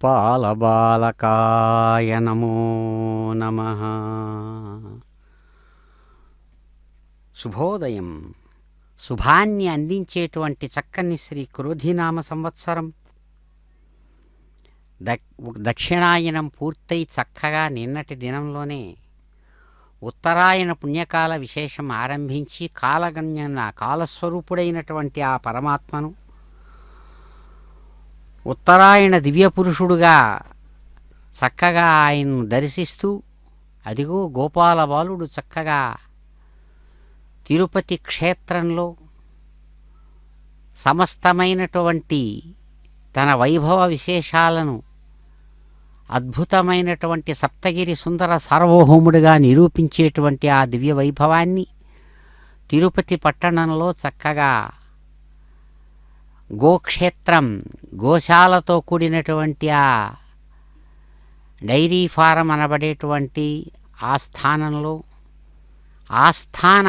గోపాలబాలకాయ నమో నమః. శుభోదయం. శుభాన్ని అందించేటువంటి చక్కని శ్రీ క్రోధినామ సంవత్సరం దక్షిణాయనం పూర్తయి చక్కగా నిన్నటి దినంలోనే ఉత్తరాయణ పుణ్యకాల విశేషం ఆరంభించి కాలగణ్యన కాలస్వరూపుడైనటువంటి ఆ పరమాత్మను ఉత్తరాయణ దివ్యపురుషుడుగా చక్కగా ఆయన్ను దర్శిస్తూ, అదిగో గోపాల బాలుడు చక్కగా తిరుపతి క్షేత్రంలో సమస్తమైనటువంటి తన వైభవ విశేషాలను అద్భుతమైనటువంటి సప్తగిరి సుందర సార్వభౌముడిగా నిరూపించేటువంటి ఆ దివ్య వైభవాన్ని తిరుపతి పట్టణంలో చక్కగా గోక్షేత్రం, గోశాలతో కూడినటువంటి ఆ డైరీ ఫారం అనబడేటువంటి ఆ స్థానంలో ఆస్థాన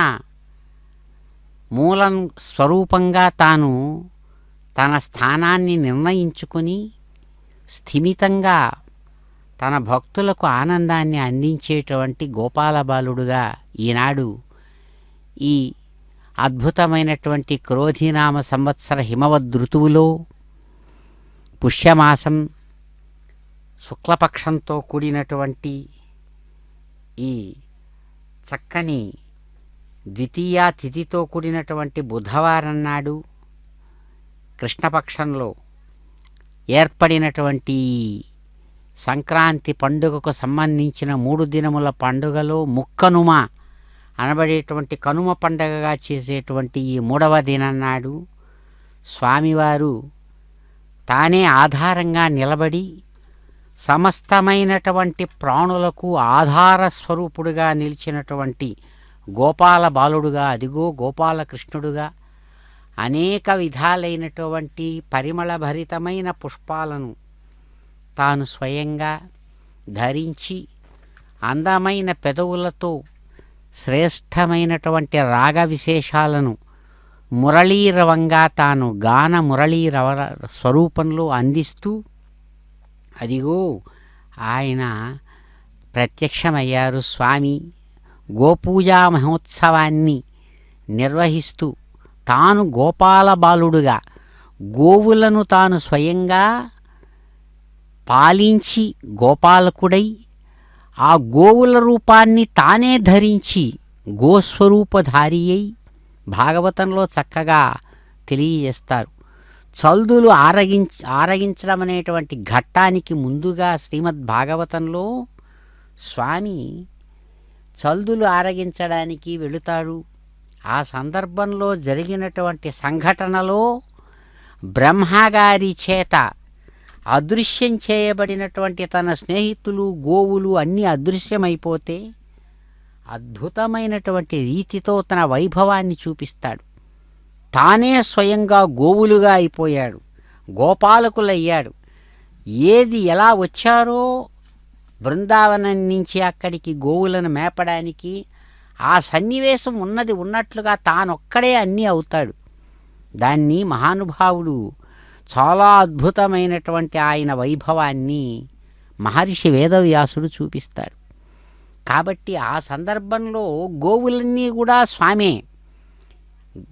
మూలం స్వరూపంగా తాను తన స్థానాన్ని నిర్ణయించుకుని స్థిమితంగా తన భక్తులకు ఆనందాన్ని అందించేటువంటి గోపాలబాలుడుగా ఈనాడు ఈ అద్భుతమైనటువంటి క్రోధినామ సంవత్సర హిమవదృతువులో పుష్యమాసం శుక్లపక్షంతో కూడినటువంటి ఈ చక్కని ద్వితీయ తిథితో కూడినటువంటి బుధవారం నాడు కృష్ణపక్షంలో ఏర్పడినటువంటి సంక్రాంతి పండుగకు సంబంధించిన 3 దినముల పండుగలో ముక్కనుమ అనబడేటువంటి కనుమ పండగగా చేసేటువంటి ఈ 3వ దినం నాడు స్వామివారు తానే ఆధారంగా నిలబడి సమస్తమైనటువంటి ప్రాణులకు ఆధార స్వరూపుడుగా నిలిచినటువంటి గోపాల బాలుడుగా, అదిగో గోపాలకృష్ణుడుగా అనేక విధాలైనటువంటి పరిమళభరితమైన పుష్పాలను తాను స్వయంగా ధరించి అందమైన పెదవులతో శ్రేష్టమైనటువంటి రాగ విశేషాలను మురళీరవంగా తాను గాన మురళీరవ స్వరూపంలో అందిస్తూ, అదిగో ఆయన ప్రత్యక్షమయ్యారు. స్వామి గోపూజా మహోత్సవాన్ని నిర్వహిస్తూ తాను గోపాల బాలుడుగా గోవులను తాను స్వయంగా పాలించి గోపాలకుడై ఆ గోవుల రూపాన్ని తానే ధరించి గోస్వరూపధారి అయి భాగవతంలో చక్కగా తెలియజేస్తారు. చల్దులు ఆరగించడం అనేటువంటి ఘట్టానికి ముందుగా శ్రీమద్ భాగవతంలో స్వామి చల్దులు ఆరగించడానికి వెళుతాడు. ఆ సందర్భంలో జరిగినటువంటి సంఘటనలో బ్రహ్మగారి చేత అదృశ్యం చేయబడినటువంటి తన స్నేహితులు గోవులు అన్నీ అదృశ్యమైపోతే అద్భుతమైనటువంటి రీతితో తన వైభవాన్ని చూపిస్తాడు. తానే స్వయంగా గోవులుగా అయిపోయాడు, గోపాలకులయ్యాడు. ఏది ఎలా వచ్చారో బృందావనం నుంచి అక్కడికి గోవులను మేపడానికి ఆ సన్నివేశం ఉన్నది ఉన్నట్లుగా తానొక్కడే అన్నీ అవుతాడు. దాన్ని మహానుభావుడు చాలా అద్భుతమైనటువంటి ఆయన వైభవాన్ని మహర్షి వేదవ్యాసుడు చూపిస్తాడు. కాబట్టి ఆ సందర్భంలో గోవులన్నీ కూడా స్వామే.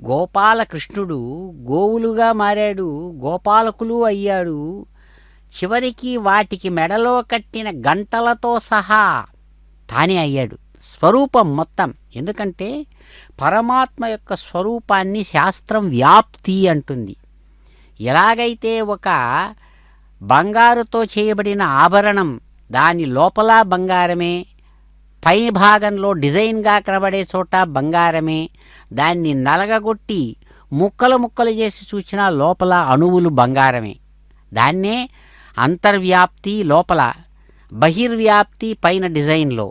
గోపాలకృష్ణుడు గోవులుగా మారాడు, గోపాలకులు అయ్యాడు. చివరికి వాటికి మెడలో కట్టిన గంటలతో సహా తానే అయ్యాడు. స్వరూపం మొత్తం. ఎందుకంటే పరమాత్మ యొక్క స్వరూపాన్ని శాస్త్రం వ్యాప్తి అంటుంది. ఎలాగైతే ఒక బంగారుతో చేయబడిన ఆభరణం దాని లోపల బంగారమే, పై భాగంలో డిజైన్గా కనబడే చోట బంగారమే, దాన్ని నలగగొట్టి ముక్కలు ముక్కలు చేసి చూసిన లోపల అణువులు బంగారమే. దాన్నే అంతర్వ్యాప్తి లోపల, బహిర్వ్యాప్తి పైన డిజైన్లో.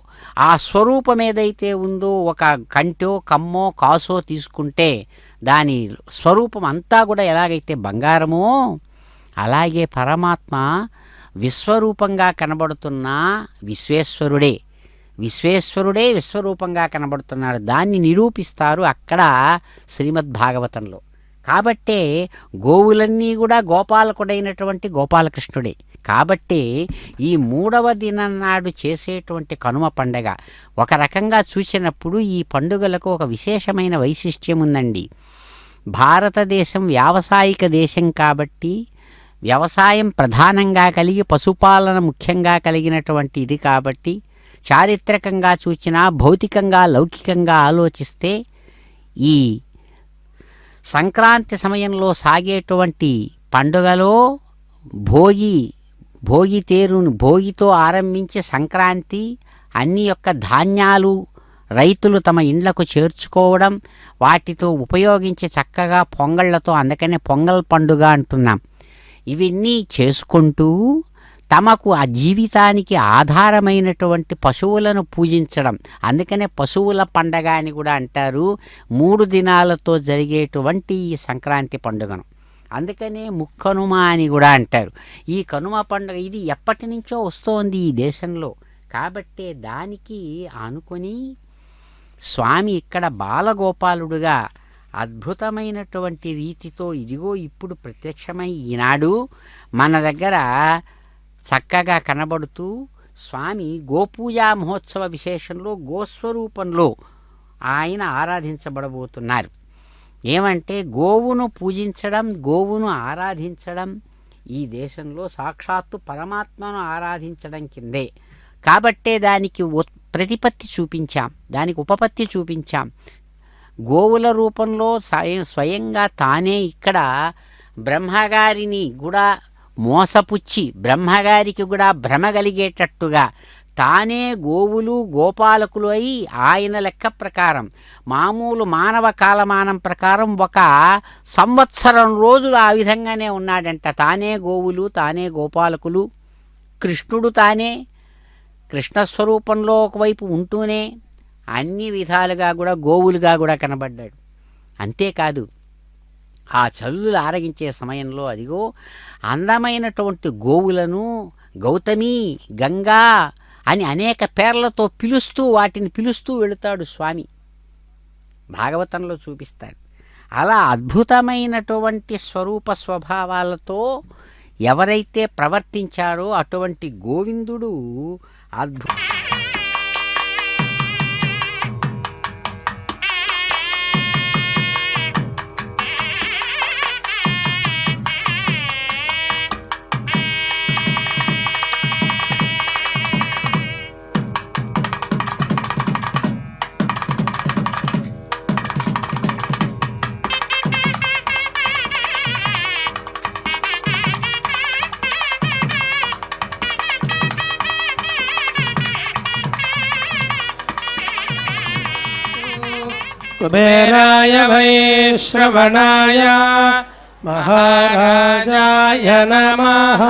ఆ స్వరూపం ఏదైతే ఉందో ఒక కంటో కమ్మో కాసో తీసుకుంటే దాని స్వరూపం అంతా కూడా ఎలాగైతే బంగారమో అలాగే పరమాత్మ విశ్వరూపంగా కనబడుతున్న విశ్వేశ్వరుడే విశ్వరూపంగా కనబడుతున్నాడు. దాన్ని నిరూపిస్తారు అక్కడ శ్రీమద్ భాగవతంలో. కాబట్టే గోవులన్నీ కూడా గోపాలకుడైనటువంటి గోపాలకృష్ణుడే. కాబట్టి ఈ 3వ దినం నాడు చేసేటువంటి కనుమ పండగ ఒక రకంగా చూసినప్పుడు ఈ పండుగలకు ఒక విశేషమైన వైశిష్ట్యం ఉందండి. భారతదేశం వ్యావసాయిక దేశం కాబట్టి వ్యవసాయం ప్రధానంగా కలిగి పశుపాలన ముఖ్యంగా కలిగినటువంటి ఇది కాబట్టి చారిత్రకంగా చూచినా భౌతికంగా లౌకికంగా ఆలోచిస్తే ఈ సంక్రాంతి సమయంలో సాగేటువంటి పండుగలో భోగి తేరును భోగితో ఆరంభించి సంక్రాంతి అన్ని యొక్క ధాన్యాలు రైతులు తమ ఇండ్లకు చేర్చుకోవడం, వాటితో ఉపయోగించి చక్కగా పొంగళ్లతో, అందుకనే పొంగల్ పండుగ అంటున్నాం, ఇవన్నీ చేసుకుంటూ తమకు ఆ జీవితానికి ఆధారమైనటువంటి పశువులను పూజించడం, అందుకనే పశువుల పండగ అని కూడా అంటారు 3 దినాలతో జరిగేటువంటి ఈ సంక్రాంతి పండుగను. అందుకనే ముక్కనుమ అని కూడా అంటారు. ఈ కనుమ పండుగ ఇది ఎప్పటి నుంచో వస్తోంది ఈ దేశంలో. కాబట్టే దానికి ఆనుకొని స్వామి ఇక్కడ బాలగోపాలుడుగా అద్భుతమైనటువంటి రీతితో ఇదిగో ఇప్పుడు ప్రత్యక్షమై ఈనాడు మన దగ్గర చక్కగా కనబడుతూ స్వామి గోపూజా మహోత్సవ విశేషంలో గోస్వరూపంలో ఆయన ఆరాధించబడబోతున్నారు. ఏమంటే గోవును పూజించడం, గోవును ఆరాధించడం ఈ దేశంలో సాక్షాత్తు పరమాత్మను ఆరాధించడం కిందే. కాబట్టే దానికి ప్రతిపత్తి చూపించాం, దానికి ఉపపత్తి చూపించాం. గోవుల రూపంలో స్వయంగా తానే ఇక్కడ బ్రహ్మగారిని కూడా మోసపుచ్చి బ్రహ్మగారికి కూడా భ్రమ కలిగేటట్టుగా తానే గోవులు గోపాలకులు అయి ఆయన లెక్క ప్రకారం మామూలు మానవ కాలమానం ప్రకారం 1 సంవత్సరం రోజులు ఆ విధంగానే ఉన్నాడంట. తానే గోవులు, తానే గోపాలకులు, కృష్ణుడు తానే కృష్ణస్వరూపంలో ఒకవైపు ఉంటూనే అన్ని విధాలుగా కూడా గోవులుగా కూడా కనబడ్డాడు. అంతేకాదు ఆ చల్లులు ఆరగించే సమయంలో అదిగో అందమైనటువంటి గోవులను గౌతమి, గంగా అని అనేక పేర్లతో వాటిని పిలుస్తూ వెళుతాడు స్వామి. భాగవతంలో చూపిస్తాడు. అలా అద్భుతమైనటువంటి స్వరూప స్వభావాలతో ఎవరైతే ప్రవర్తించాడో అటువంటి గోవిందుడు కుబేరాయ వైశ్రవణాయ మహారాజాయ నమః.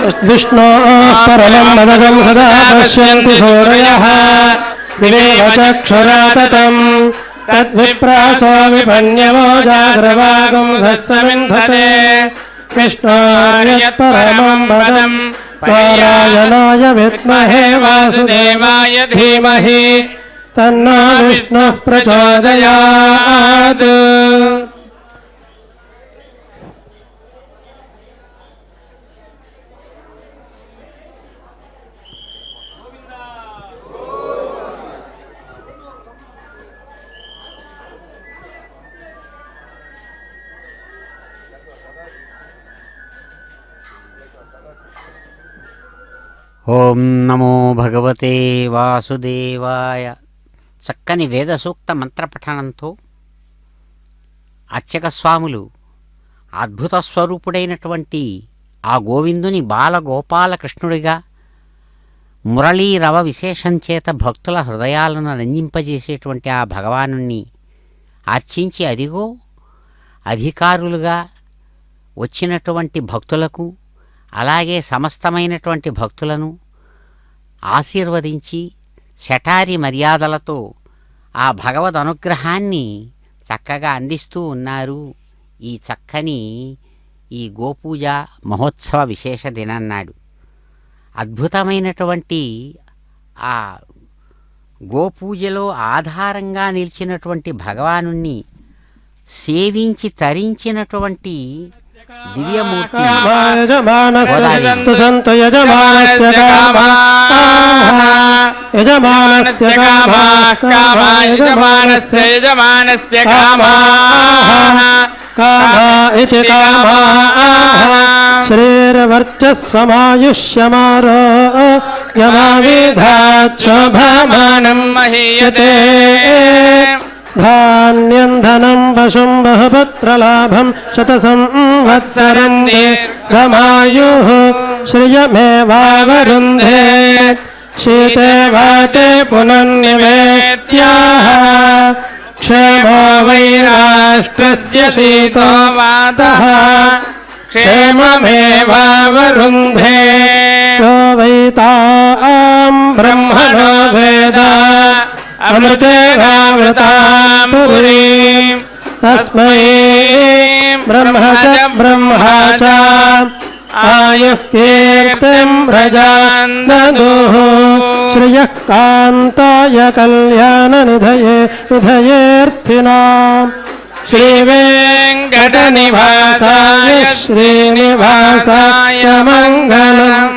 विष्णोः परमं पदकं सदा पश्यन्ति सूरयः दिवेव चक्षुरा ततं तद्विप्रासो विपन्यवो जाग्रवागुंसस्समिन्धते विष्णोर्यत्परमं पदं नारायणाय विद्महे वासुदेवाय धीमहि तन्नो विष्णुः प्रचोदयात्। ఓం నమో భగవతే వాసుదేవాయ. చక్కని వేద సూక్త మంత్రపఠనంతో అర్చక స్వాములు అద్భుత స్వరూపుడైనటువంటి ఆ గోవిందుని బాలగోపాలకృష్ణుడిగా మురళీ రవ విశేషం చేత భక్తుల హృదయాలను రంజింపజేసేటువంటి ఆ భగవానుణ్ణి అర్చించి అదిగో అధికారులుగా వచ్చినటువంటి భక్తులకు అలాగే సమస్తమైనటువంటి భక్తులను ఆశీర్వదించి శఠారి మర్యాదలతో ఆ భగవద్ అనుగ్రహాన్ని చక్కగా అందిస్తూ ఉన్నారు ఈ చక్కని ఈ గోపూజ మహోత్సవ విశేష దినన్నాడు. అద్భుతమైనటువంటి ఆ గోపూజలో ఆధారంగా నిలిచినటువంటి భగవానుణ్ణి సేవించి తరించినటువంటి దివ్యమూర్తి శ్రీర్వర్చస్వమాయుష్యమారోగ్యమావిధాక్షోభమానం మహీయతే ధాన్యం ధనం వశం బహుపుత్రలాభం శతసంవత్సరం దీర్ఘమాయుః శ్రియమేవావరుంధే శీతే వాతే పునర్నివేత్యాః క్షేమో వై రాష్ట్రస్య శీతో వాతః క్షేమమేవావరుంధే యో వై తాం బ్రహ్మణో వేద అమృతేనామృతాం పురీం తస్మై బ్రహ్మ చ బ్రహ్మా చ ఆయుః కీర్తిం ప్రజాం దదుః శ్రియః కాంతాయ కళ్యాణనిధయే నిధయేర్థినాం శ్రీవేంకటనివాసాయ శ్రీనివాసాయ మంగళం.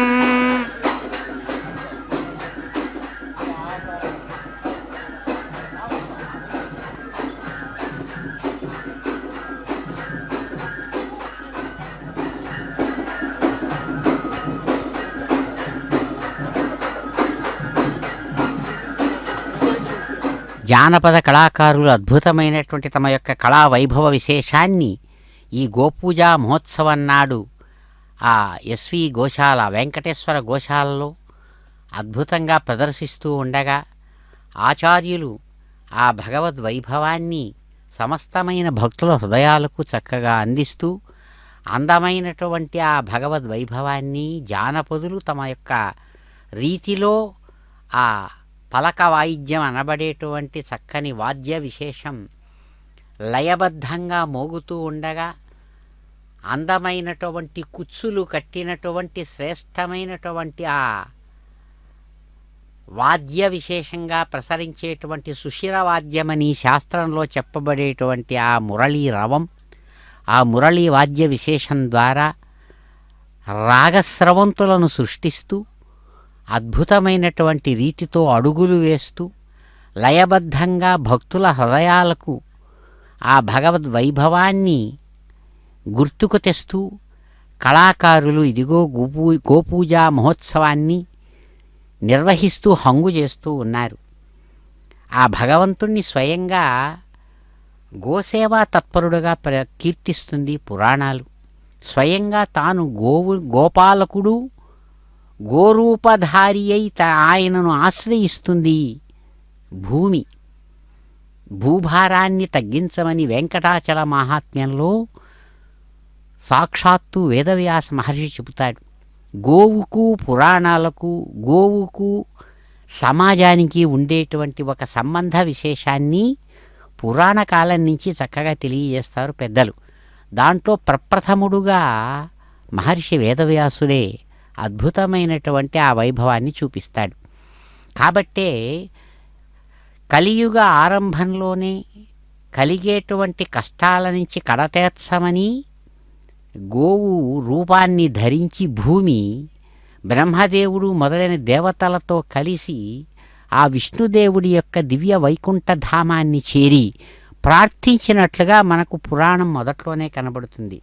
జానపద కళాకారులు అద్భుతమైనటువంటి తమ యొక్క కళా వైభవ విశేషాన్ని ఈ గోపూజా మహోత్సవం నాడు ఆ ఎస్వి గోశాల వెంకటేశ్వర గోశాలలో అద్భుతంగా ప్రదర్శిస్తూ ఉండగా ఆచార్యులు ఆ భగవద్ వైభవాన్ని సమస్తమైన భక్తుల హృదయాలకు చక్కగా అందిస్తూ అందమైనటువంటి ఆ భగవద్ వైభవాన్ని జానపదులు తమ యొక్క రీతిలో ఆ పలక వాయిద్యం అనబడేటువంటి చక్కని వాద్య విశేషం లయబద్ధంగా మోగుతూ ఉండగా అందమైనటువంటి కుచ్చులు కట్టినటువంటి శ్రేష్టమైనటువంటి ఆ వాద్య విశేషంగా ప్రసరించేటువంటి సుశిర వాద్యమని శాస్త్రంలో చెప్పబడేటువంటి ఆ మురళీ రవం, ఆ మురళీ వాద్య విశేషం ద్వారా రాగస్రవంతులను సృష్టిస్తూ అద్భుతమైనటువంటి రీతితో అడుగులు వేస్తూ లయబద్ధంగా భక్తుల హృదయాలకు ఆ భగవద్ వైభవాన్ని గుర్తుకు తెస్తూ కళాకారులు ఇదిగో గోపూజా మహోత్సవాన్ని నిర్వహిస్తూ హంగు చేస్తూ ఉన్నారు. ఆ భగవంతుణ్ణి స్వయంగా గోసేవా తత్పరుడుగా కీర్తిస్తుంది పురాణాలు. స్వయంగా తాను గోపాలకుడు గోరూపధారి అయి ఆయనను ఆశ్రయిస్తుంది భూమి. భూభారాన్ని తగ్గించమని వెంకటాచల మహాత్మ్యంలో సాక్షాత్తు వేదవ్యాస మహర్షి చెబుతాడు. గోవుకు పురాణాలకు, గోవుకు సమాజానికి ఉండేటువంటి ఒక సంబంధ విశేషాన్ని పురాణ కాలం నుంచి చక్కగా తెలియజేస్తారు పెద్దలు. దాంట్లో ప్రప్రథముడుగా మహర్షి వేదవ్యాసుడే అద్భుతమైనటువంటి ఆ వైభవాన్ని చూపిస్తాడు. కాబట్టే కలియుగ ఆరంభంలోనే కలిగేటువంటి కష్టాల నుంచి కడతేర్చమని గోవు రూపాన్ని ధరించి భూమి బ్రహ్మదేవుడు మొదలైన దేవతలతో కలిసి ఆ విష్ణుదేవుడి యొక్క దివ్య వైకుంఠ ధామాన్ని చేరి ప్రార్థించినట్లుగా మనకు పురాణం మొదట్లోనే కనబడుతుంది.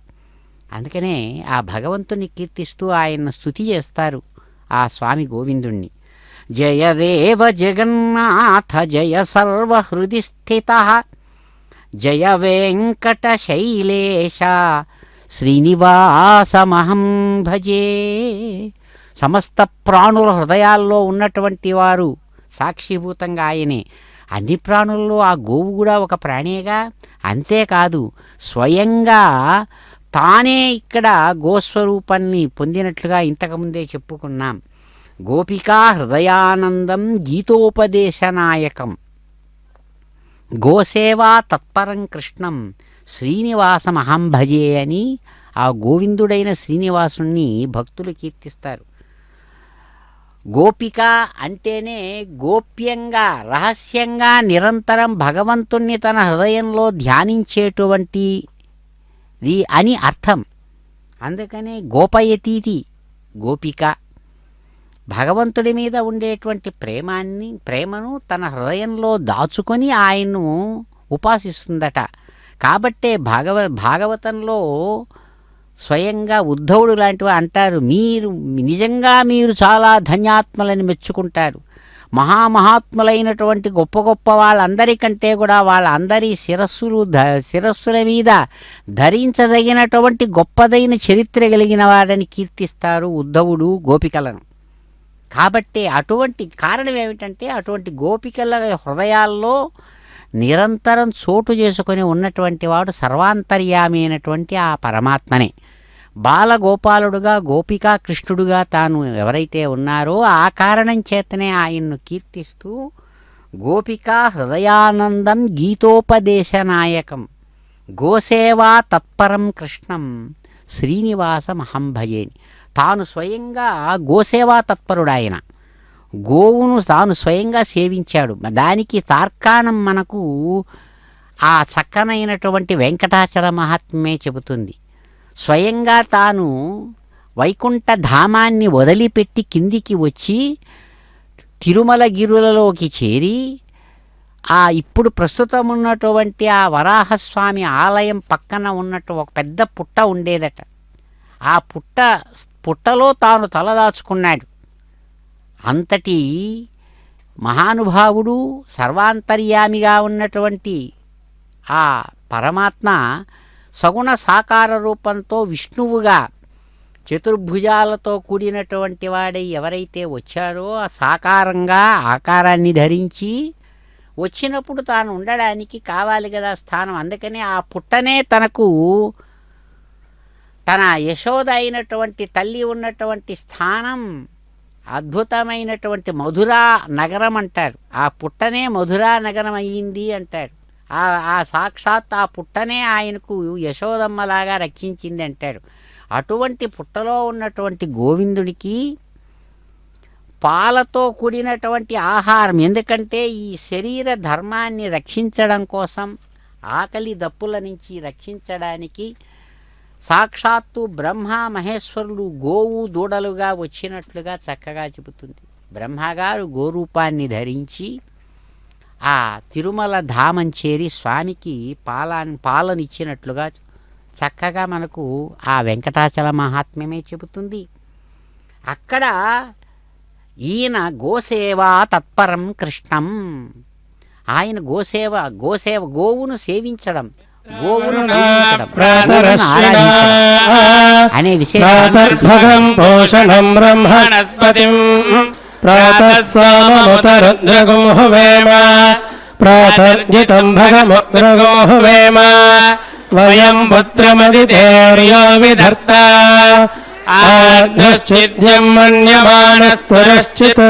అందుకనే ఆ భగవంతుని కీర్తిస్తూ ఆయన స్తుతి చేస్తారు ఆ స్వామి గోవిందుణ్ణి. జయదేవ జగన్నాథ జయ సర్వహృది స్థిత జయ వెంకటశైలేశ శ్రీనివాసమహం భజే. సమస్త ప్రాణుల హృదయాల్లో ఉన్నటువంటి వారు సాక్షిభూతంగా ఆయనే. అన్ని ప్రాణుల్లో ఆ గోవు కూడా ఒక ప్రాణేగా. అంతేకాదు స్వయంగా తానే ఇక్కడ గోస్వరూపాన్ని పొందినట్లుగా ఇంతకుముందే చెప్పుకున్నాం. గోపికా హృదయానందం గీతోపదేశనాయకం గోసేవా తత్పరం కృష్ణం శ్రీనివాసమహం భజే అని ఆ గోవిందుడైన శ్రీనివాసుణ్ణి భక్తులు కీర్తిస్తారు. గోపిక అంటేనే గోప్యంగా రహస్యంగా నిరంతరం భగవంతుణ్ణి తన హృదయంలో ధ్యానించేటువంటిది అని అర్థం. అందుకనే గోపయతీతి గోపిక. భగవంతుడి మీద ఉండేటువంటి ప్రేమను తన హృదయంలో దాచుకొని ఆయన్ను ఉపాసిస్తుందట. కాబట్టే భాగవతంలో స్వయంగా ఉద్ధవుడు లాంటివి అంటారు, మీరు చాలా ధన్యాత్మలని మెచ్చుకుంటారు. మహామహాత్ములైనటువంటి గొప్ప గొప్ప వాళ్ళందరికంటే కూడా వాళ్ళందరి శిరస్సుల మీద ధరించదగినటువంటి గొప్పదైన చరిత్ర కలిగిన వాడని కీర్తిస్తారు ఉద్ధవుడు గోపికలను. కాబట్టి అటువంటి కారణం ఏమిటంటే అటువంటి గోపికల హృదయాల్లో నిరంతరం చోటు చేసుకొని ఉన్నటువంటి వాడు సర్వాంతర్యామి అయినటువంటి ఆ పరమాత్మనే. బాలగోపాలుడుగా గోపికా కృష్ణుడుగా తాను ఎవరైతే ఉన్నారో ఆ కారణం చేతనే ఆయన్ను కీర్తిస్తూ గోపికా హృదయానందం గీతోపదేశనాయకం గోసేవా తత్పరం కృష్ణం శ్రీనివాసమహం భజే. తాను స్వయంగా గోసేవా తత్పరుడాయన. గోవును తాను స్వయంగా సేవించాడు. దానికి తార్కాణం మనకు ఆ చక్కనైనటువంటి వెంకటాచల మహాత్మ్యమే చెబుతుంది. స్వయంగా తాను వైకుంఠ ధామాన్ని వదిలిపెట్టి కిందికి వచ్చి తిరుమలగిరులలోకి చేరి ఇప్పుడు ప్రస్తుతం ఉన్నటువంటి ఆ వరాహస్వామి ఆలయం పక్కన ఉన్నట్టు ఒక పెద్ద పుట్ట ఉండేదట. ఆ పుట్టలో తాను తలదాచుకున్నాడు. అంతటి మహానుభావుడు సర్వాంతర్యామిగా ఉన్నటువంటి ఆ పరమాత్మ సగుణ సాకార రూపంతో విష్ణువుగా చతుర్భుజాలతో కూడినటువంటి వాడై ఎవరైతే వచ్చాడో ఆ సాకారంగా ఆకారాన్ని ధరించి వచ్చినప్పుడు తాను ఉండడానికి కావాలి కదా స్థానం. అందుకని ఆ పుట్టనే తనకు తన యశోద అయినటువంటి తల్లి ఉన్నటువంటి స్థానం అద్భుతమైనటువంటి మధురా నగరం అంటారు. ఆ పుట్టనే మధురా నగరం అయ్యింది అంటాడు. ఆ సాక్షాత్ ఆ పుట్టనే ఆయనకు యశోదమ్మలాగా రక్షించింది అంటాడు. అటువంటి పుట్టలో ఉన్నటువంటి గోవిందుడికి పాలతో కూడినటువంటి ఆహారం, ఎందుకంటే ఈ శరీర ధర్మాన్ని రక్షించడం కోసం ఆకలి దప్పుల నుంచి రక్షించడానికి సాక్షాత్తు బ్రహ్మ మహేశ్వరులు గోవు దూడలుగా వచ్చినట్లుగా చక్కగా చెబుతుంది. బ్రహ్మగారు గోరూపాన్ని ధరించి ఆ తిరుమల ధామం చేరి స్వామికి పాలనిచ్చినట్లుగా చక్కగా మనకు ఆ వెంకటాచల మహాత్మ్యమే చెబుతుంది. అక్కడ ఈయన గోసేవా తత్పరం కృష్ణం. ఆయన గోవును సేవించడం, గోవును అనే విషయం పోషణం బ్రహ్మణస్పతిం ప్రాతస్వామముతరుద్రగం హువేమ ప్రాతర్జితం భగముగ్రగం హువేమ వయం పుత్రమదితేర్యో విధర్త आद्यश्चिद्यम् मन्यमानस्तुरश्चित्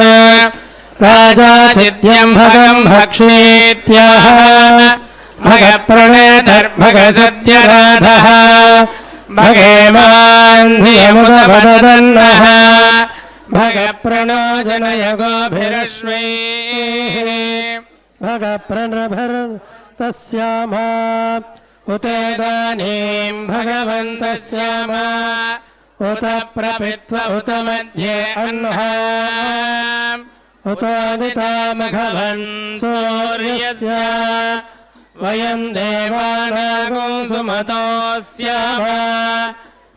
राजा चिद्यम् भगम् भक्षेत्याह भगप्रणेतर्भगसत्यराधः भगेमान्धियमुदवदन्नः भगप्रणो जनयगोभिरश्वैः भगप्रणभर्तस्यामा उतेदानीम् भगवन्तस्यामा उत प्रपित्व उत मध्ये अह्ना उतोदितामघवन् सूर्यस्य वयम् देवानागो सुमतोऽस्याम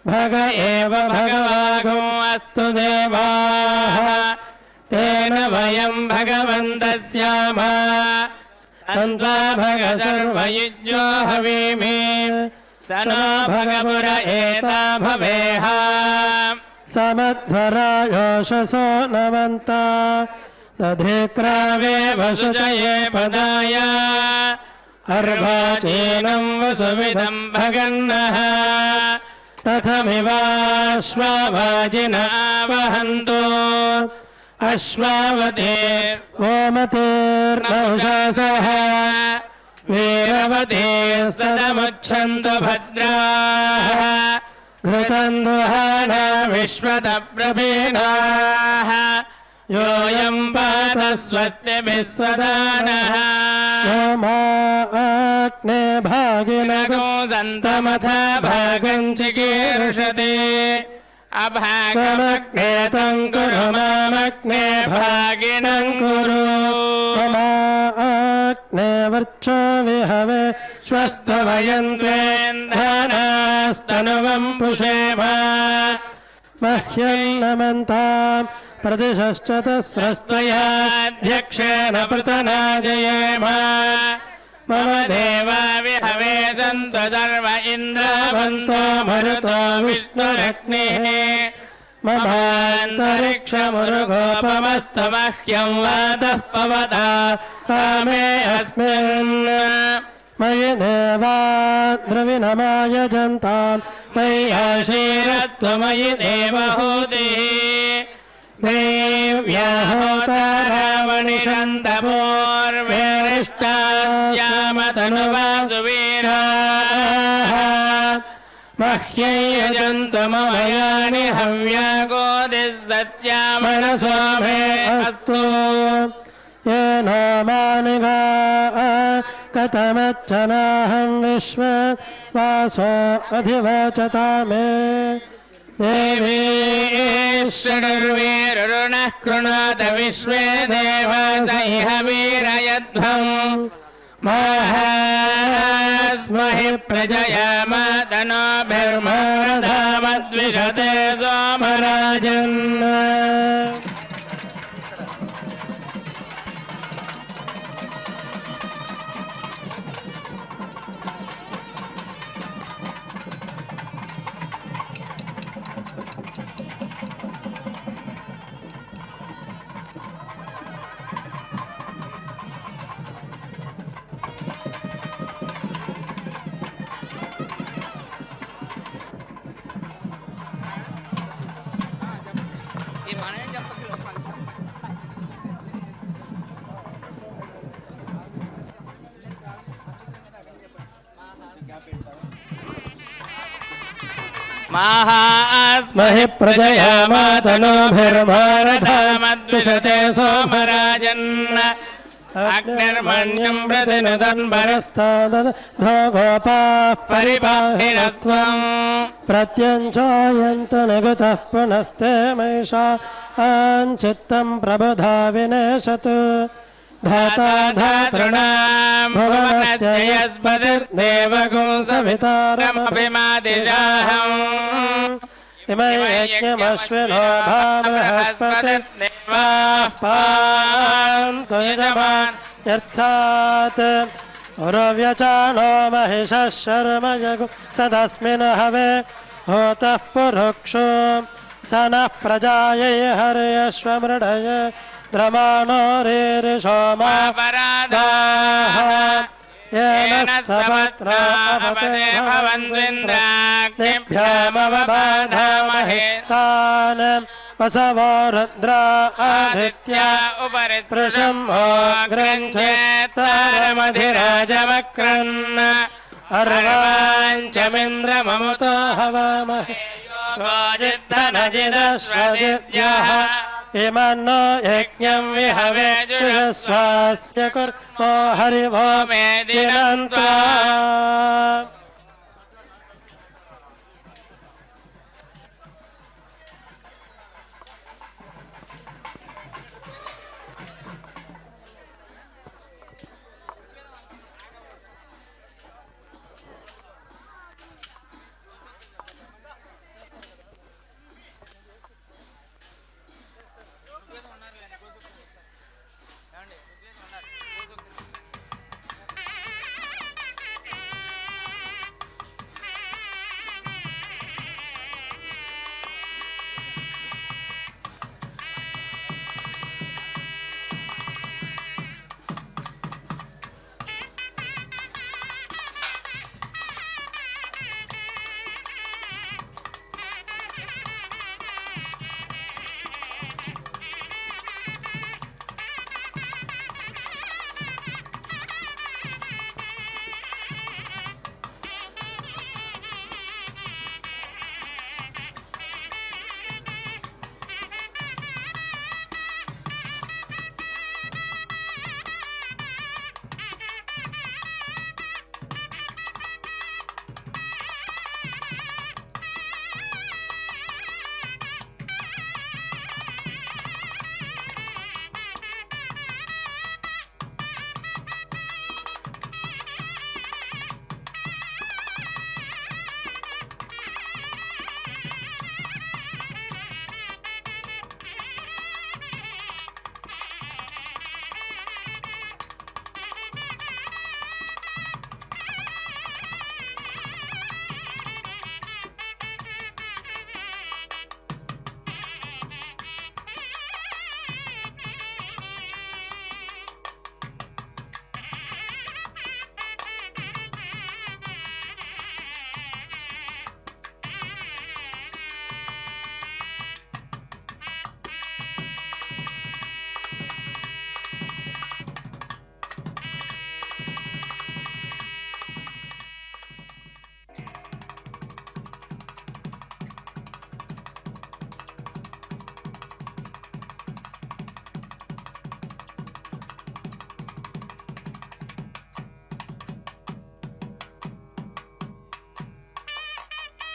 भग एव भगवागो अस्तु देवाः तेन वयम् भगवन्तस्याम तन्त्वा भग सर्वयुज्यो हवीमि स नो भगपुर एता भवेह समध्वरायोषसो नमन्ता दधिक्रावे वसुचये पदाय अर्वाचीनम् वसुविदम् भगन्नः रथमिवाश्वावाजिना वहन्तु अश्वावतीर्वोमतीर्नौषसः वीरवतीः सदमुच्छन्तु भद्राः घृतम् दुहाना विश्वतप्रभीनाः योऽयम् पात स्वस्तिभिः स्वदानः सोमाग्ने भागिनगो सन्तमथ भागम् चिकीर्षति अभागमग्ने तम् कुरु मामग्ने भागिनम् कुरु सोमाग्ने वर्चो विहवे स्वस्तवयन्त्वेन्धानास्तनुवम् पुषेम मह्यम् नमन्ताम् प्रतिशश्चतस्रस्त्वयाध्यक्षेण पृतनाजयेम मम देवा विहवे सन्तु सर्व इन्द्रावन्तो मरुतो विष्णुरग्निः ममान्तरिक्षमुरुगोपमस्तु मह्यं वातः पवता कामे अस्मिन् मयि देवा द्रविणमायजन्ताम् मय्याशीरत्वमयि देवहूतिः देव्याहोतारावणिषन्तपूर्वेरिष्टायामतनुवासुवीराः मह्यै यजन्तु मम यानि हव्यागोदिः सत्यामनसो मे अस्तु येनो मानिगा कथमच्चनाहं विश्ववासो अधिवचता मे देवी षडुर्वीरुणः कृणोत विश्वे देवासैह वीरयध्वम् माहास्महि प्रजयामतनोभिर्मधामद्विषते सोमराजन् माहास्महि प्रजयामातनोभिर्मारधामद्विषते सोमराजन् अग्निर्मण्यम् प्रतिनुदन्बरस्तादधो गोपाः परिपाहिनत्वम् प्रत्यञ्चायन्त निगतः पुनस्ते मैषाञ्चित्तम् प्रबुधा विनेशत् धाता धातॄणाम् भुवनस्य यस्पतिर्देवगुं सवितारमभिमादिजाहम् इमे यज्ञमश्विनो भाबृहस्पतिर्देवाः पान्तु यजमान्यर्थात् उरुव्यचानो महिषः शर्म जगु सदस्मिन् हवे होतः पुरुक्षो स नः प्रजायै हर्यश्वमृडय द्रमाणो रेरिषोमापराधाः येन सपत्रा अपते भवन्त्विन्द्राग्निभ्यामवबाधामहे तान् वसवो रुद्रा आदित्या प्रशम्भो ग्रन्थेत्तारमधिराजवक्रन् अर्वाञ्चमिन्द्रममुतो हवामहे गोजिद्धनजिदश्वजिद्यः इमन्नो यज्ञं विहवे जुषस्वास्य कुर्मो हरिवो मे दिनन्त्वा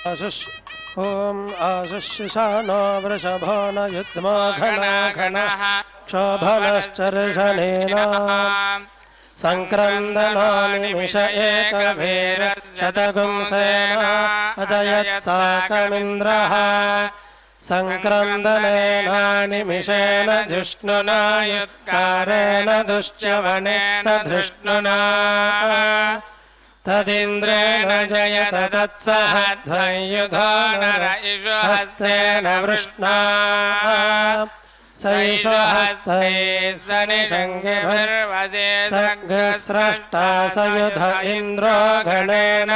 ॐ आशुष्यशानो वृषभो न युग्मो घनः क्षोभनश्चर्षणेन सङ्क्रन्दनो निमिष एकवीरशतगुंसेन अजयत्साकमिन्द्रः सङ्क्रन्दनेन निमिषेण जिष्णुना युत्कारेण दुश्चवनेन धृष्णुना तदिन्द्रेण जयत तत्सह ध्वयुधो नर इषु हस्तेन वृष्णा सैषु हस्तैः सनिषङ्गिभिर्वसे सग्स्रष्टा सयुध इन्द्रो गणेन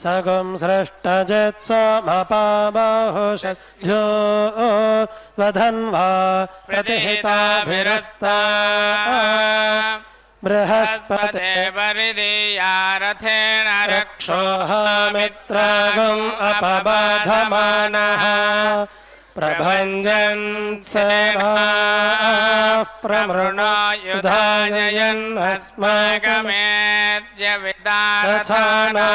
सगुं सृष्टजित्सोमपाबाहुषध्यो वधन्वा प्रतिहिताभिरस्ता बृहस्पते परिदीया रथेन रक्षोहामित्रागुम् अपबाधमानः प्रभञ्जन् सेनाः प्रमृणो युधाजयन्नस्माकमेत्य विदारथानाम्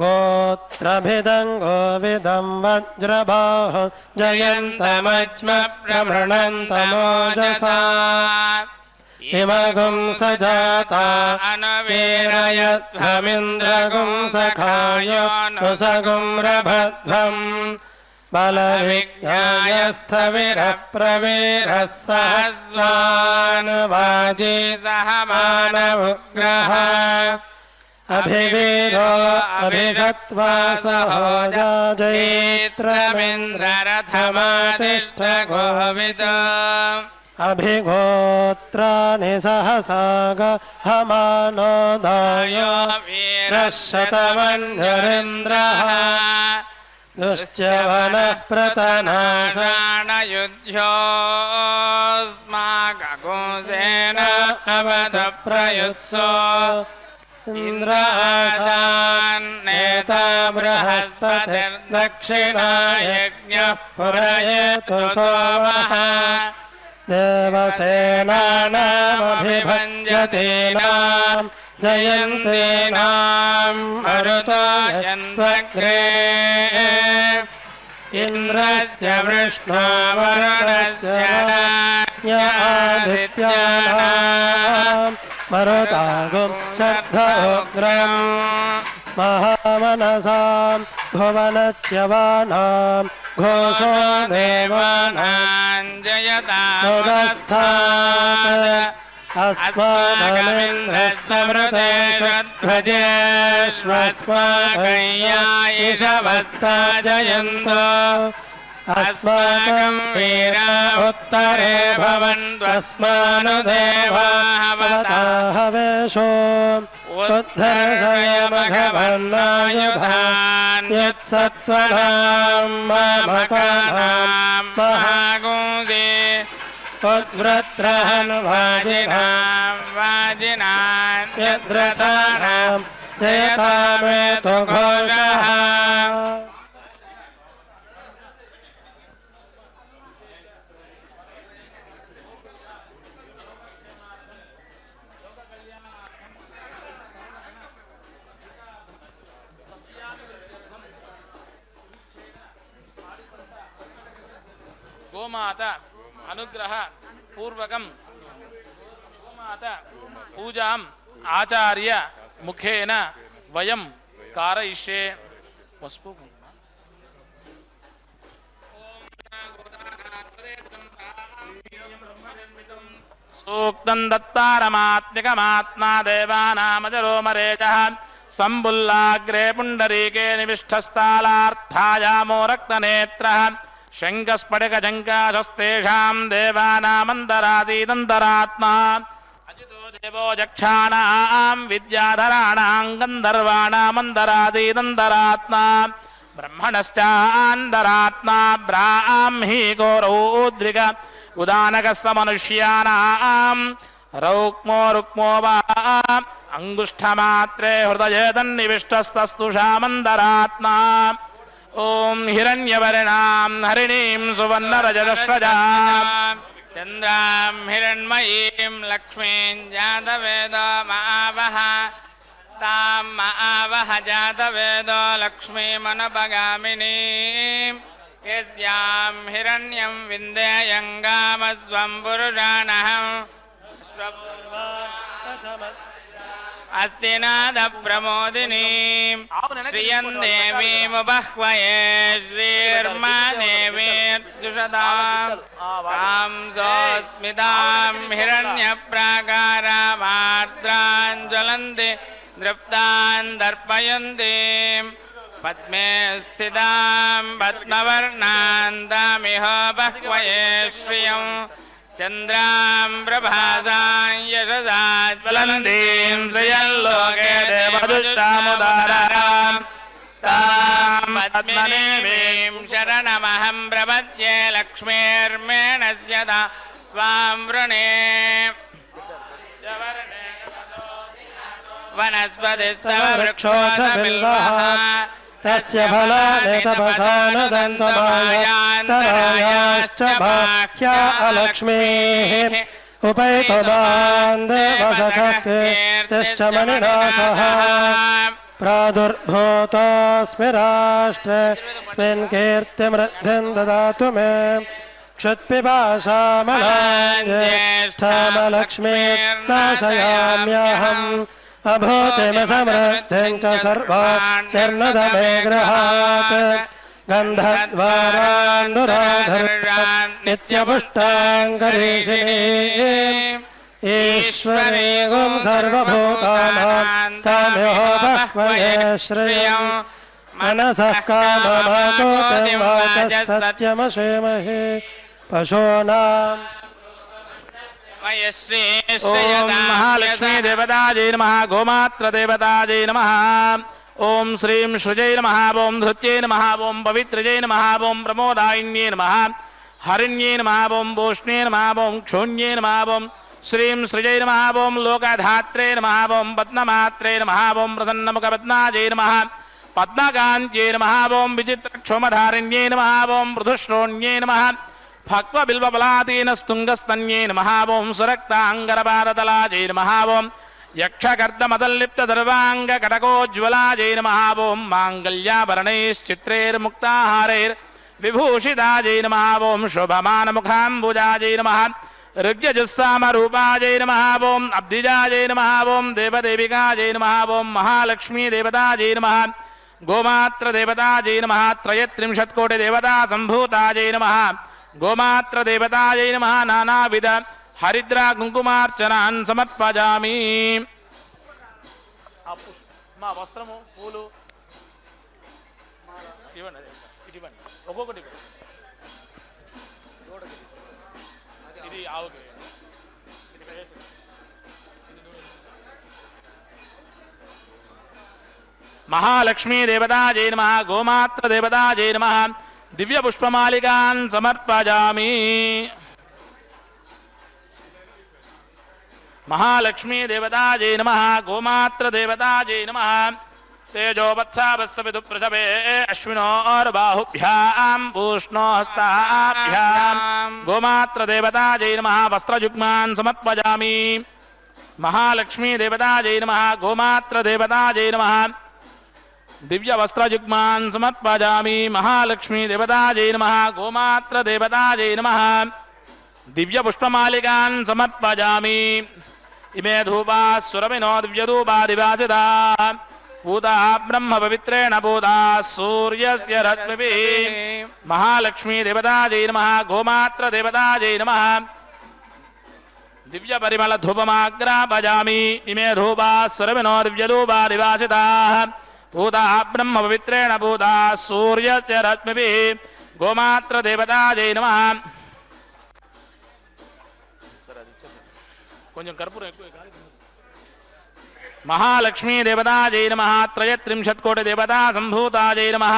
गोत्रभिदं गोविदं वज्रबाहु जयन्तमज्म प्रमृणन्तमोजसा इमगुं सजाता अनवीरयध्वमिन्द्रगुं सखायो नुसगुं रभध्वम् बलविज्ञायस्थविरः प्रवीरः सहस्वानुवाजी सह मानवुग्रः अभिवीरो अभिषत्वा सहोजा जयित्रमिन्द्ररथमातिष्ठ गोविद अभिगोत्राणि सहसा गहमानोदाय वीरः शतमन्यरिन्द्रः दुश्चवनः प्रतनाशाणयुध्योऽस्माकगुंसेन अवधप्रयुत्सो इन्द्रादान्नेता बृहस्पतिर्दक्षिणा यज्ञः पुरयतु सोमः देवसेनानामभिभञ्जतीनां जयन्तीनां मरुतायन्त्वग्रे इन्द्रस्य विष्णुवरुणस्य आदित्यानां मरुतागुं शर्धोग्रं महामनसां भुवनच्यवानां घोषो देवानां जयतामुदस्थात् अस्माकमिन्द्रः समृतेष्वजेष्वस्माकय्यायिषवस्ता जयन्तो अस्माकं वीरा उत्तरे भवन्त्वस्मानुदेवाः हवेशो उद्धर्षयमघवन्नायुधान् यत्सत्त्वनां मामकानां महागुंसे उद्वृत्रहन्वाजिनां यद्रचानां जयतामेतो घोषः गोमाता अनुग्रह पूर्वकं गोमाता पूजाम् आचार्य मुखेन वयं कारयिष्ये पस्पु सूक्तं दत्तारमात्मिकमात्मा देवानामजरो मरेजः सम्बुल्लाग्रे पुण्डरीके निविष्टस्थालार्थायामो रक्तनेत्रः शङ्खस्फटिकजङ्काशस्तेषां देवानामन्तरासीदन्तरात्मा अजितो देवो यक्षाणां विद्याधराणां गन्धर्वाणामन्तरासीदन्तरात्मा ब्रह्मणश्चान्तरात्मा ब्राह्मी गौरौद्रिक उदानकः समनुष्याणां रौक्मो रुक्मो वा अंगुष्ठमात्रे हृदये तन्निविष्टस्तस्तुषामन्तरात्मा ओम हिरण्यवर्णां हरिणीं सुवर्णरजतस्रजां चन्द्रां हिरण्मयीं लक्ष्मीं जातवेदो महावः तां महावः जातवेदो लक्ष्मीमनुपगामिनीं यस्यां हिरण्यं विन्देयङ्गामस्वं पुरुषाणहं अस्तिनाद प्रमोदिनीं श्रियं देवीमुपह्वये श्रीर्मा देवीर्जुषतां तां सोऽस्मितां हिरण्यप्राकारामार्द्रां ज्वलन्ति दृप्तां दर्पयन्तीं पद्मे स्थितां पद्मवर्णां तामिह बह्वये श्रियं चन्द्रां प्रभासां यशसा ज्वलन्तीं श्रियल्लोके देवदुष्टामुदारां तां पद्मदेवीं शरणमहं प्रपद्ये लक्ष्मीर्मेणस्य त्वां वृणे वनस्पतिस्तव वृक्षोऽथ बिल्वः तस्य फलानि तपसा न दन्तमायान्तरायाश्च बाह्या अलक्ष्मीः उपैतुमान् देवसखः कीर्तिश्च मणिना सह प्रादुर्भूतोऽस्मि राष्ट्रे स्मिन् कीर्तिमृद्धिं ददातु मे क्षुत्पिपासामलां ज्येष्ठामलक्ष्मीर्नाशयाम्यहम् अभूतिमसमृद्धिं च सर्वान् निर्नदमे गृहात् गन्धद्वारान्नुराधर्षान् नित्यपुष्टाङ्गरीषिणीम् ईश्वरीगुं सर्वभूतानां ताम्यो बह्वये श्रियं मनसः काममातोतिं वाचः सत्यमशेमहि पशूनां ఓం మహాలక్ష్మీ దేవతాజై నమః గోమాత్ర దేవతాజై నమః ఓం శ్రీం సృజై నమః ఓం ధృత్యై నమః ఓం పవిత్రజై నమః ఓం ప్రమోదాయిన్యై నమః హరిణ్యై నమః ఓం భూష్ణ్యై నమః ఓం క్షోణ్యై నమః ఓం శ్రీం సృజై నమః ఓం లోకధాత్రే నమః ఓం పద్మమాత్రే నమః ఓం ప్రసన్నముఖపద్మాజై నమః పద్మకాంత్యై నమః ఓం విచిత్రక్షోమధారిణ్యై నమః ఓం మృదుశ్రోణ్యై నమః భక్వబిల్వబలాదీనస్తుంగస్తన్యై నమః ఓం సురక్తాంగరపాదతలాజై నమః ఓం యక్షకర్దమదల్లిప్తదర్వాంగకటకోజ్వలాజై నమః ఓం మాంగళ్యాభరణైశ్చిత్రైర్ముక్తాహారైర్విభూషితాజై నమః ఓం శోభమానముఖాంబుజాజై నమః ऋग्यजुस्सामरूपाजै नमः ओं अब्धिजाजै नमः ओं देवदेविकाजै नमः ओं महालक्ष्मी देवताजै नमः गोमात्र देवताजै नमः त्रयत्रिंशत्कोटि देवता सम्भूताजै नमः गोमात्र देवताजै नमः नानाविध हरिद्रा कुङ्कुमार्चनान् समर्पयामि మా వస్త్రము పూలు ఇవ్వండి ఇవ్వండి ఒక్కొక్కటి ఇది ఆవుకి महालक्ष्मी देवताजै नमः गोमात्र देवताजै नमः दिव्य पुष्पमालिकान् समर्पयामि महालक्ष्मी देवताजै नमः गोमात्र देवताजै नमः तेजोवत्सावस्य विदुप्रसवे अश्विनोर्बाहुभ्यां पूष्णो हस्ताभ्यां गोमात्र देवताजै नमः वस्त्रयुग्मान् समर्पयामि महालक्ष्मी देवताजै नमः गोमात्र देवताजै नमः दिव्य वस्त्रयुग्मान् समर्पयामि महालक्ष्मी देवताजै नमः गोमात्र देवताजै नमः दिव्य पुष्पमालिकान् समर्पयामि इमे धूपाः सुरभिनो दिव्यधूपादिवासिताः पूताः ब्रह्म पवित्रेण पूताः सूर्यस्य रश्मिभिः महालक्ष्मी देवताजै नमः गोमात्र देवताजै नमः दिव्य परिमल धूपमाग्रापयामि इमे धूपाः सुरभिनो दिव्यधूपादिवासिताः पूताः ब्रह्म पवित्रेण पूताः सूर्यस्य रश्मिभिः गोमात्र देवताजै नमः కొంచెం కర్పూరం ఎక్కువ महालक्ष्मी देवताजै नमः त्रयत्रिंशत्कोटि देवता सम्भूताजै नमः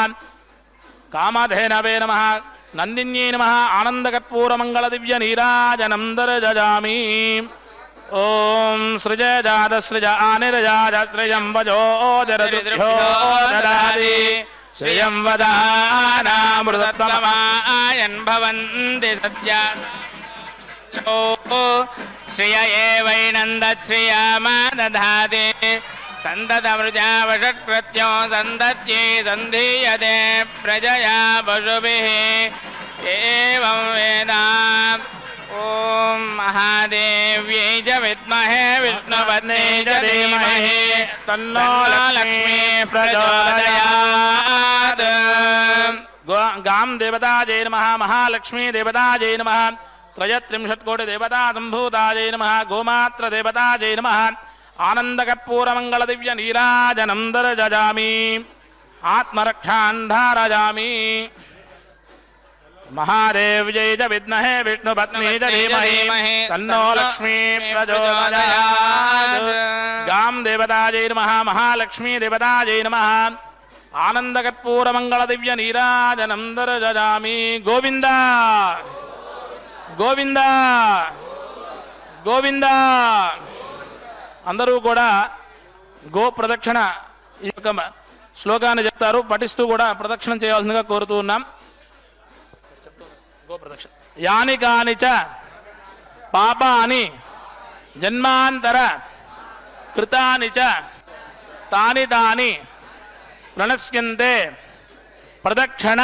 कामधेनवे नमः नन्दिन्यै नमः आनन्दकर्पूरमङ्गलदिव्यनीराजनं दर्शयामि ओम सृज जात सृज आनिर्जात सृजं वजोदरदृभ्यो ददाति श्रियं वदानामृतत्वमायन् भवन्ति सत्या श्रिय एवैनन्दश्रियामा दधाति सन्ततमृजा वषट्कृत्यो सन्दत्यै सन्धीयते प्रजया पशुभिः एवं वेद ओम महादेव्यै च विद्महे विष्णुपत्न्यै च धीमहि तन्नो लक्ष्मी प्रचोदयात् गां देवताजै नमः महालक्ष्मी देवताजै नमः त्रयत्रिंशत्कोटि देवता सम्भूताजै नमः गोमात्र देवताजै नमः आनन्दकर्पूरमङ्गलदिव्यनीराजनं दर्शयामि आत्मरक्षान् धारयामि महादेव्यै च विद्महे विष्णुपत्न्यै च धीमहि तन्नो लक्ष्मी प्रचोदयात् गां देवताजै नमः महालक्ष्मी देवताजै नमः आनन्दकर्पूरमङ्गलदिव्यनीराजनं दर्शयामि गोविन्द గోవింద గోవింద అందరూ కూడా గో ప్రదక్షిణ ఈ యొక్క శ్లోకాన్ని చెప్తారు పఠిస్తూ కూడా ప్రదక్షిణ చేయాల్సిందిగా కోరుతూ ఉన్నాం గో ప్రదక్షిణ యాని కాని చ పాపాని జన్మాంతర కృతాని చ తాని తాని ప్రణశ్యంతే ప్రదక్షిణ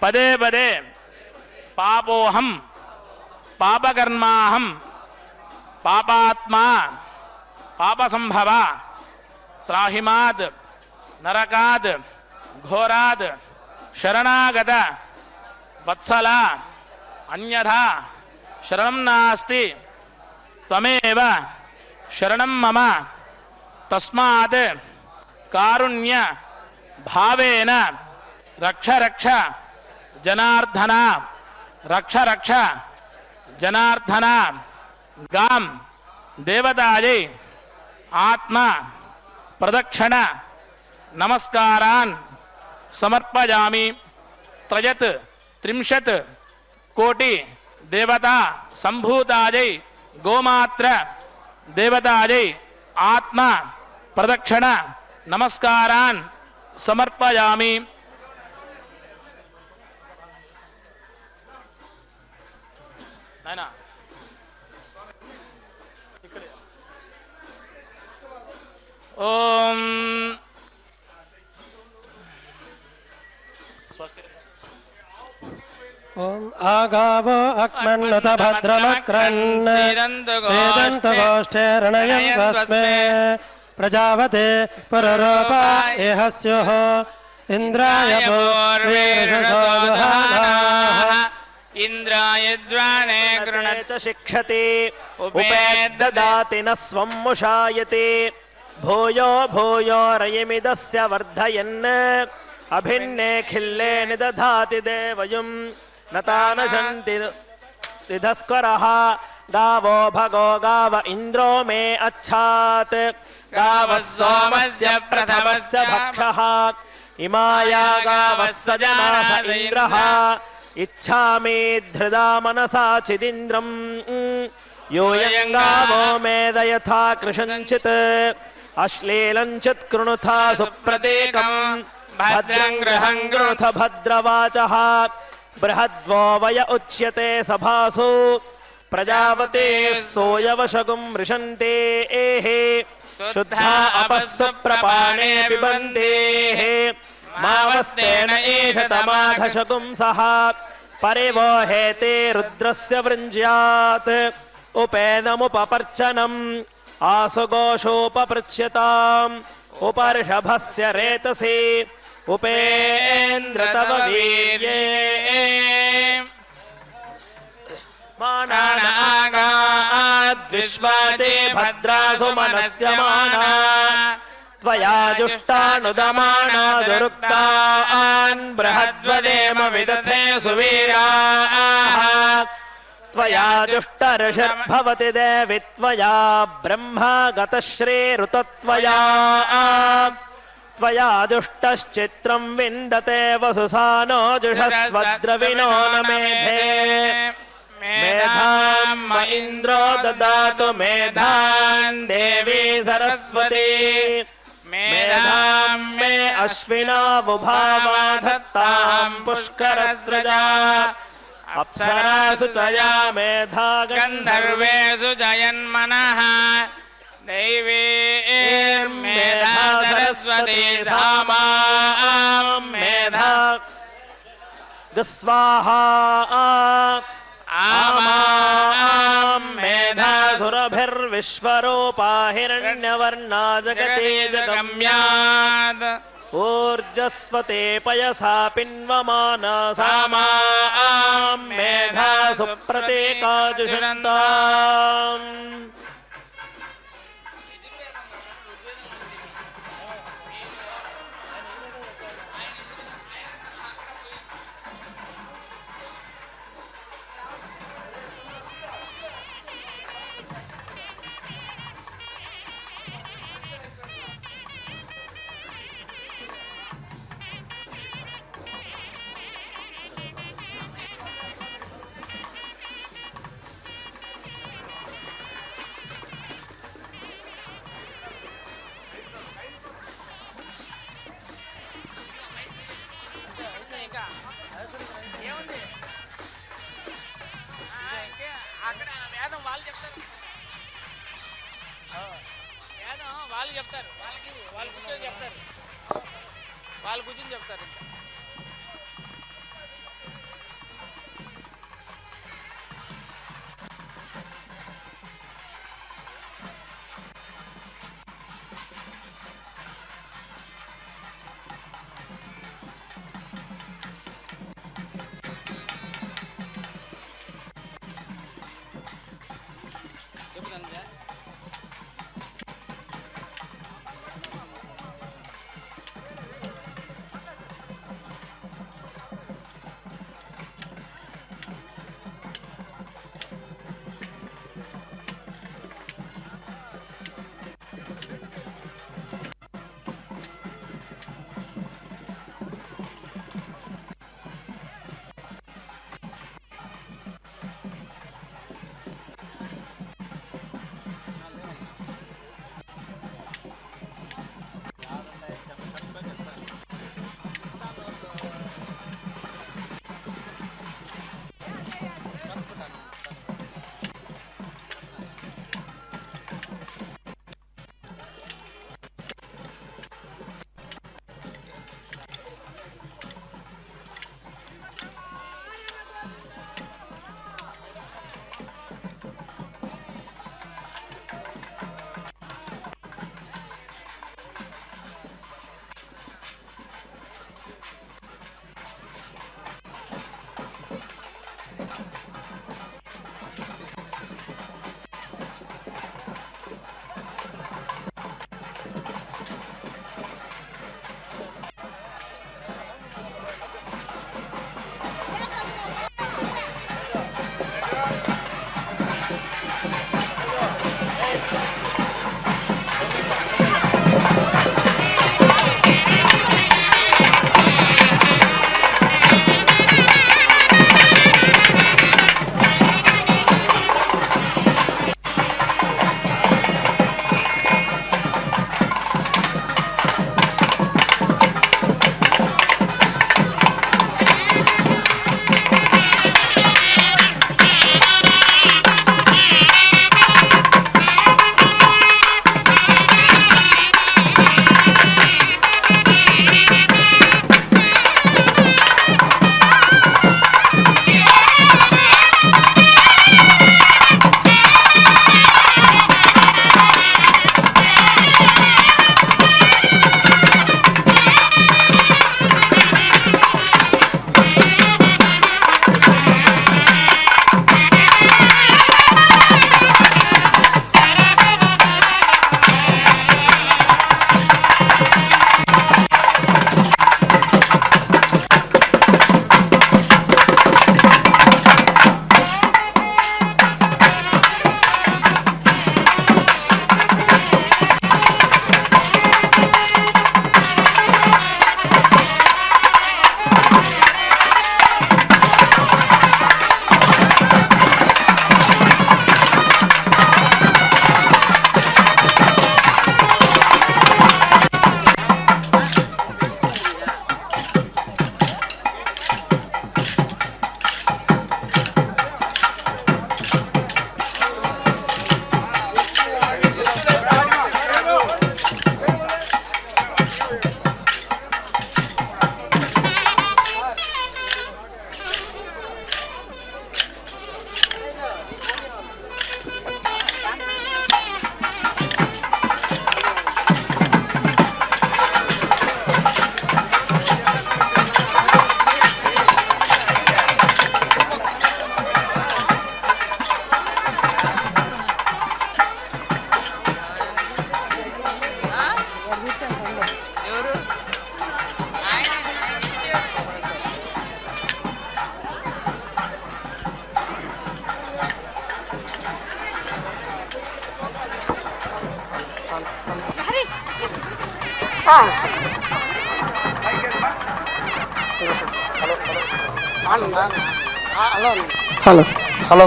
పదే పదే పాపోహం పాపకర్మాహం పాపాత్మా పాపసంభవ త్రాహిమాద్ నరకాద్ ఘోరాద్ శరణాగత వత్సల అన్యథా శరణం నాస్తి త్వమేవ శరణం మమ తస్మాత్ కారుణ్య భావేన రక్ష రక్ష జనార్దన రక్ష రక్ష జనార్దన गां देवतायै आत्मा प्रदक्षिण नमस्कारान् समर्पयामि। त्रयत् त्रिंशत् कोटि देवता संभूतायै गोमात्र देवतायै आत्मा प्रदक्षिण नमस्कारान् समर्पयामि। ओम ओम आगावो अक्मन्नुत भद्रमक्रन् सेदन्तु गोष्ठेरणयं तस्मै प्रजावते पुररूपा इह स्युः इन्द्राय पूर्वीर्षसोऽवहानाः इंद्राय द्वाने गृणते च शिक्षते उपेद्ददाति न स्वं मुषायते भूयो भूयो रयमिदस्य वर्धयन् अभिन्ने खिल्ले निदधाति देवयुं न तानशन्ति निधस्करः गावो भगो गाव इन्द्रो मे अच्छात् गावः सोमस्य प्रथमस्य भक्षः इमाया गावः सजनास इन्द्रः इच्छामि धृदा मनसा चिदिन्द्रम् यूयं गावो मेदयथा कृशञ्चित् अश्लीलञ्चित् कृणुथा सुप्रतीकम् भद्रं गृहं गृणुथ भद्रवाचः बृहद्वो वय उच्यते सभासु प्रजावते सोऽयवशगुं मृशन्ते शुद्धा अपस्सु प्रपाणे पिबन्ते मावस्तेन एषतमाघशगुं सः परिवोहेते रुद्रस्य वृञ्ज्यात् उपेनमुपपर्चनम् आसुघोषोपपृच्छ्यताम् उपर्षभस्य रेतसि उपेन्द्र तव वीर्ये मानागाद्विश्वाचे भद्रासु मनस्य माना त्वया जुष्टानुदमाना दुरुक्तान् बृहद्वदेम विदथे सुवीराः त्वया जुष्टऋषिर्भवति देवि त्वया ब्रह्मा गतश्रीरुतत्वया त्वया दुष्टश्चित्रं विन्दते वसुसानो जुषस्वद्रविणो न मेधे मेधां म इन्द्रो ददातु मेधान् देवी सरस्वती मेधां मे अश्विना बुभावा धत्तां पुष्करस्रजा अप्सरासु च या मेधा गन्धर्वेषु जयन्मनः दैवीर्मेधा सरस्वती धामा मेधा स्वाहा आमां मेधासुरभिर्विश्वरूपा हिरण्यवर्णा जगति जगम्यात् ऊर्जस्वते पयसा पिन्वमाना सामां मेधासु प्रतीकाजुषन्ताम् వాళ్ళు కూర్చొని చెప్తారు. Hello hello